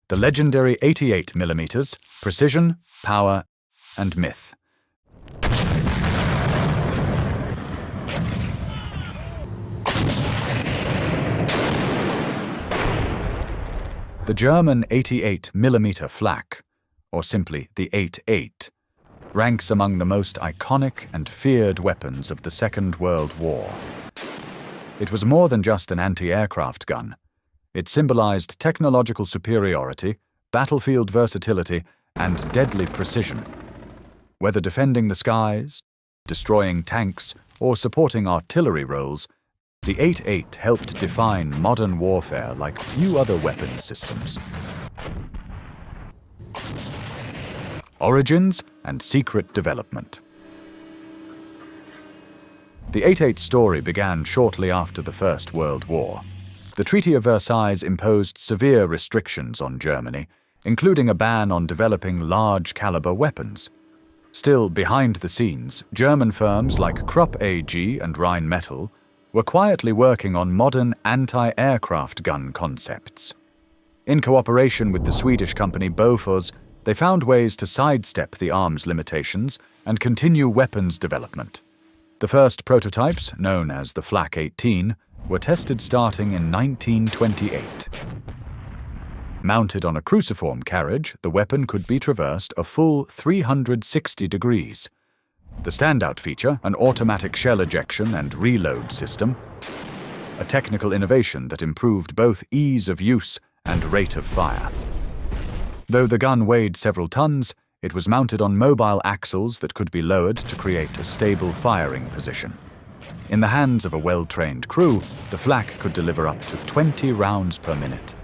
The legendary 88mm, precision, power, and myth. The German 88mm Flak, or simply the 88, ranks among the most iconic and feared weapons of the Second World War. It was more than just an anti-aircraft gun. It symbolized technological superiority, battlefield versatility, and deadly precision. Whether defending the skies, destroying tanks, or supporting artillery roles, the 88 helped define modern warfare like few other weapons systems. Origins and secret development. The 88 story began shortly after the First World War. The Treaty of Versailles imposed severe restrictions on Germany, including a ban on developing large-caliber weapons. Still, behind the scenes, German firms like Krupp AG and Rheinmetall were quietly working on modern anti-aircraft gun concepts. In cooperation with the Swedish company Bofors, they found ways to sidestep the arms limitations and continue weapons development. The first prototypes, known as the Flak 18, were tested starting in 1928. Mounted on a cruciform carriage, the weapon could be traversed a full 360 degrees. The standout feature, an automatic shell ejection and reload system, a technical innovation that improved both ease of use and rate of fire. Though the gun weighed several tons, it was mounted on mobile axles that could be lowered to create a stable firing position. In the hands of a well-trained crew, the Flak could deliver up to 20 rounds per minute.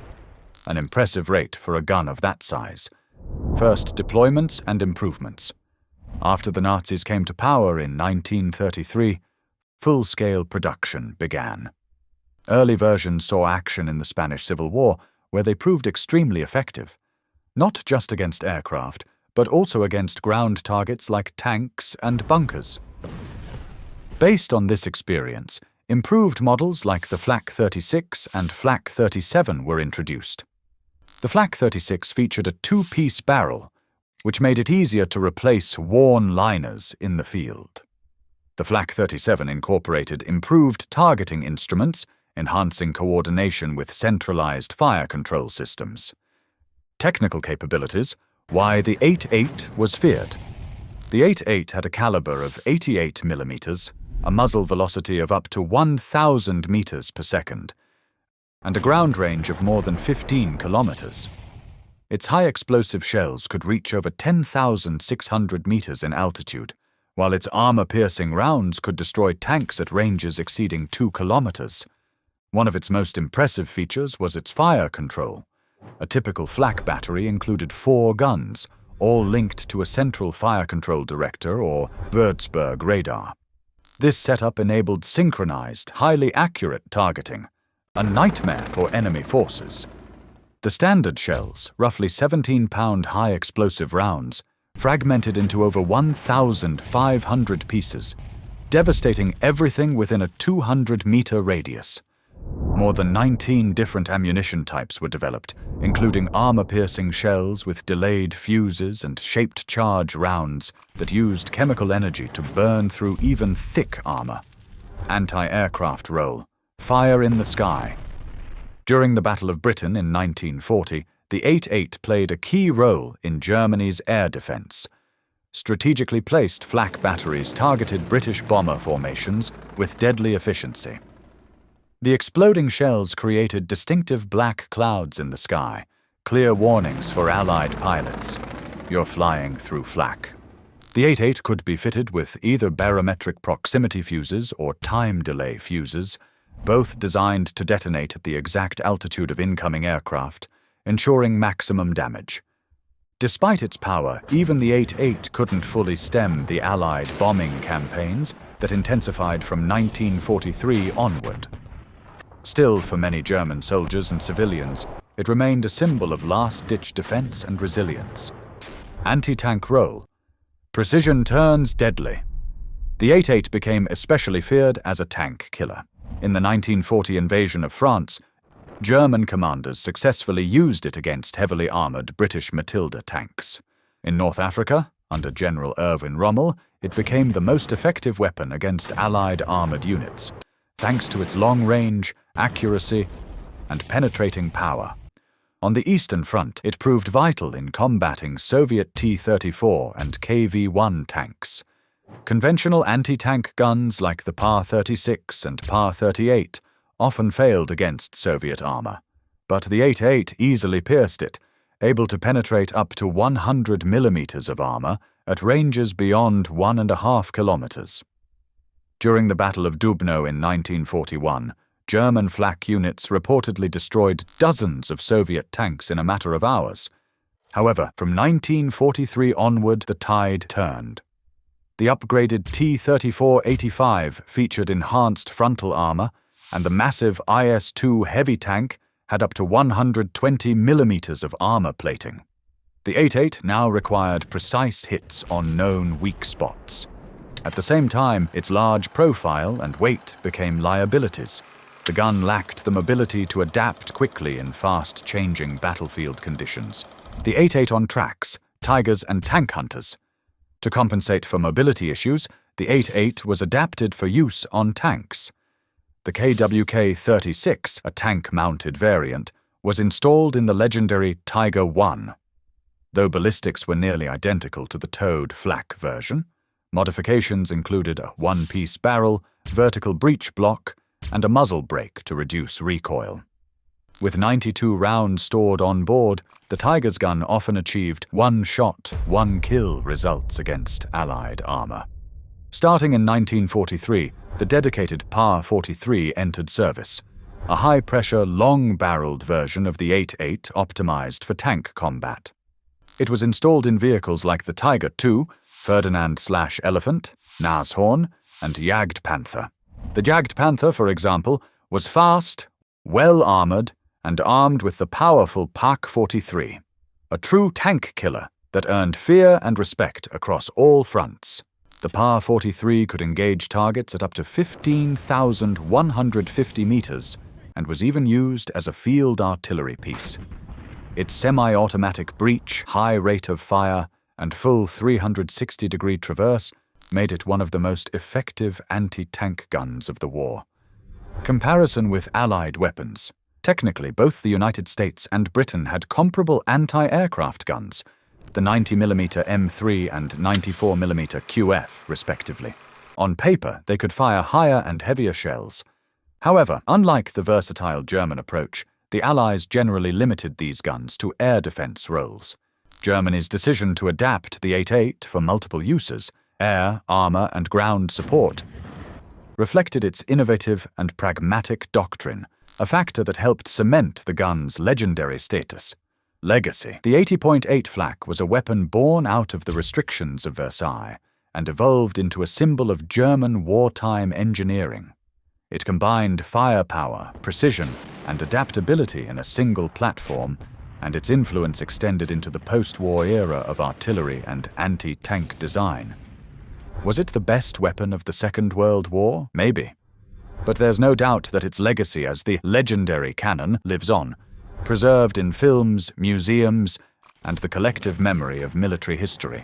An impressive rate for a gun of that size. First deployments and improvements. After the Nazis came to power in 1933, full-scale production began. Early versions saw action in the Spanish Civil War, where they proved extremely effective. Not just against aircraft, but also against ground targets like tanks and bunkers. Based on this experience, improved models like the Flak 36 and Flak 37 were introduced. The Flak 36 featured a two-piece barrel, which made it easier to replace worn liners in the field. The Flak 37 incorporated improved targeting instruments, enhancing coordination with centralized fire control systems. Technical capabilities, why the 88 was feared. The 88 had a caliber of 88mm, a muzzle velocity of up to 1,000 meters per second, and a ground range of more than 15 kilometers. Its high-explosive shells could reach over 10,600 meters in altitude, while its armor-piercing rounds could destroy tanks at ranges exceeding 2 kilometers. One of its most impressive features was its fire control. A typical Flak battery included 4 guns, all linked to a central fire control director or Würzburg radar. This setup enabled synchronized, highly accurate targeting, a nightmare for enemy forces. The standard shells, roughly 17-pound high-explosive rounds, fragmented into over 1,500 pieces, devastating everything within a 200-meter radius. More than 19 different ammunition types were developed, including armor-piercing shells with delayed fuses and shaped charge rounds that used chemical energy to burn through even thick armor. Anti-aircraft role, fire in the sky. During the Battle of Britain in 1940, the 88 played a key role in Germany's air defense. Strategically placed Flak batteries targeted British bomber formations with deadly efficiency. The exploding shells created distinctive black clouds in the sky, clear warnings for Allied pilots. You're flying through Flak. The 88 could be fitted with either barometric proximity fuses or time delay fuses, both designed to detonate at the exact altitude of incoming aircraft, ensuring maximum damage. Despite its power, even the 88 couldn't fully stem the Allied bombing campaigns that intensified from 1943 onward. Still, for many German soldiers and civilians, it remained a symbol of last-ditch defense and resilience. Anti-tank role. Precision turns deadly. The 88 became especially feared as a tank killer. In the 1940 invasion of France, German commanders successfully used it against heavily armored British Matilda tanks. In North Africa, under General Erwin Rommel, it became the most effective weapon against Allied armored units, thanks to its long range, accuracy, and penetrating power. On the Eastern Front, it proved vital in combating Soviet T-34 and KV-1 tanks. Conventional anti-tank guns like the Pa-36 and Pa-38 often failed against Soviet armor, but the 8.8 easily pierced it, able to penetrate up to 100 millimeters of armor at ranges beyond 1.5 kilometers. During the Battle of Dubno in 1941, German Flak units reportedly destroyed dozens of Soviet tanks in a matter of hours. However, from 1943 onward, the tide turned. The upgraded T-34-85 featured enhanced frontal armor, and the massive IS-2 heavy tank had up to 120 millimeters of armor plating. The 8.8 now required precise hits on known weak spots. At the same time, its large profile and weight became liabilities. The gun lacked the mobility to adapt quickly in fast-changing battlefield conditions. The 8.8 on tracks, Tigers and tank hunters. To compensate for mobility issues, the 8.8 was adapted for use on tanks. The KWK-36, a tank-mounted variant, was installed in the legendary Tiger I. Though ballistics were nearly identical to the towed Flak version, modifications included a one-piece barrel, vertical breech block, and a muzzle brake to reduce recoil. With 92 rounds stored on board, the Tiger's gun often achieved one-shot, one-kill results against Allied armor. Starting in 1943, the dedicated Pa-43 entered service, a high-pressure, long-barreled version of the 8.8 optimized for tank combat. It was installed in vehicles like the Tiger II, Ferdinand/Elephant, Nashorn, and Jagdpanther. The Jagdpanther, for example, was fast, well-armored, and armed with the powerful Pak-43, a true tank killer that earned fear and respect across all fronts. The Pa-43 could engage targets at up to 15,150 meters and was even used as a field artillery piece. Its semi-automatic breech, high rate of fire, and full 360-degree traverse made it one of the most effective anti-tank guns of the war. Comparison with Allied weapons. Technically, both the United States and Britain had comparable anti-aircraft guns, the 90mm M3 and 94mm QF, respectively. On paper, they could fire higher and heavier shells. However, unlike the versatile German approach, the Allies generally limited these guns to air defense roles. Germany's decision to adapt the 8.8 for multiple uses, air, armor, and ground support, reflected its innovative and pragmatic doctrine, a factor that helped cement the gun's legendary status. Legacy. The 80.8 Flak was a weapon born out of the restrictions of Versailles and evolved into a symbol of German wartime engineering. It combined firepower, precision, and adaptability in a single platform, and its influence extended into the post-war era of artillery and anti-tank design. Was it the best weapon of the Second World War? Maybe. But there's no doubt that its legacy as the legendary cannon lives on, preserved in films, museums, and the collective memory of military history.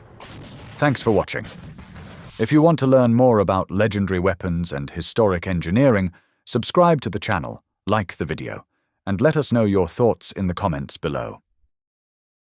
Thanks for watching. If you want to learn more about legendary weapons and historic engineering, subscribe to the channel, like the video, and let us know your thoughts in the comments below.